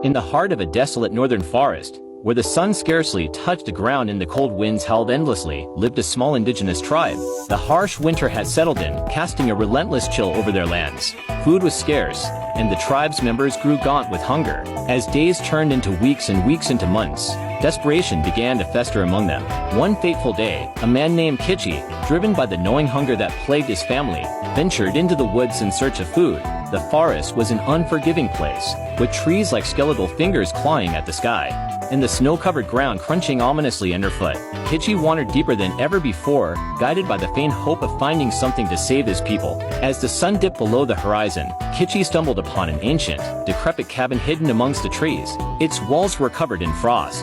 In the heart of a desolate northern forest, where the sun scarcely touched the ground and the cold winds howled endlessly, lived a small indigenous tribe. The harsh winter had settled in, casting a relentless chill over their lands. Food was scarce, and the tribe's members grew gaunt with hunger. As days turned into weeks and weeks into months, desperation began to fester among them. One fateful day, a man named Kitchi, driven by the gnawing hunger that plagued his family, ventured into the woods in search of food. The forest was an unforgiving place, with trees like skeletal fingers clawing at the sky, and the snow-covered ground crunching ominously underfoot. Kitchi wandered deeper than ever before, guided by the faint hope of finding something to save his people. As the sun dipped below the horizon, Kitchi stumbled upon an ancient, decrepit cabin hidden amongst the trees. Its walls were covered in frost,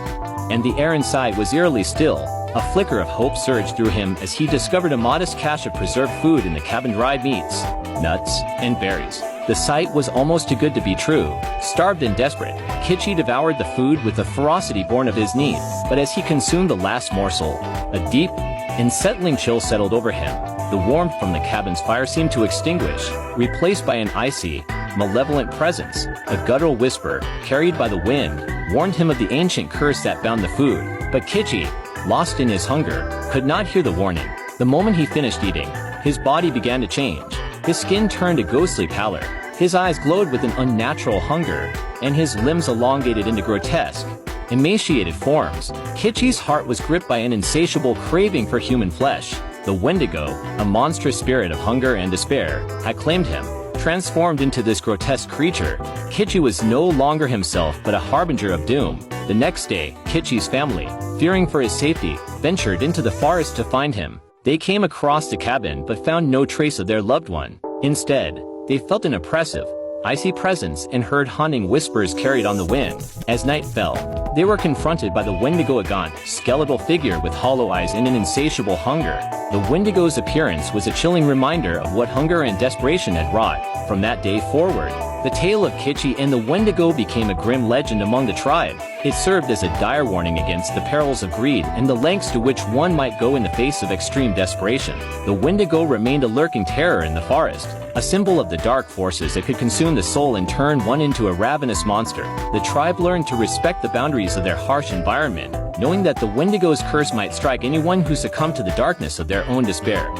and the air inside was eerily still. A flicker of hope surged through him as he discovered a modest cache of preserved food in the cabin: dried meats, nuts, and berries. The sight was almost too good to be true. Starved and desperate, Kitchi devoured the food with the ferocity born of his need. But as he consumed the last morsel, a deep, unsettling chill settled over him. The warmth from the cabin's fire seemed to extinguish, replaced by an icy, malevolent presence. A guttural whisper, carried by the wind, warned him of the ancient curse that bound the food. But Kitchi, lost in his hunger, could not hear the warning. The moment he finished eating, his body began to change. His skin turned a ghostly pallor, his eyes glowed with an unnatural hunger, and his limbs elongated into grotesque, emaciated forms. Kitchi's heart was gripped by an insatiable craving for human flesh. The Wendigo, a monstrous spirit of hunger and despair, had claimed him. Transformed into this grotesque creature, Kitchi was no longer himself but a harbinger of doom. The next day, Kitchi's family, fearing for his safety, ventured into the forest to find him. They came across the cabin but found no trace of their loved one. Instead, they felt an oppressive, icy presence and heard haunting whispers carried on the wind. As night fell, they were confronted by the Wendigo, a gaunt, skeletal figure with hollow eyes and an insatiable hunger. The Wendigo's appearance was a chilling reminder of what hunger and desperation had wrought. From that day forward, the tale of Kitchi and the Wendigo became a grim legend among the tribe. It served as a dire warning against the perils of greed and the lengths to which one might go in the face of extreme desperation. The Wendigo remained a lurking terror in the forest, a symbol of the dark forces that could consume the soul and turn one into a ravenous monster. The tribe learned to respect the boundaries of their harsh environment, knowing that the Wendigo's curse might strike anyone who succumbed to the darkness of their own despair.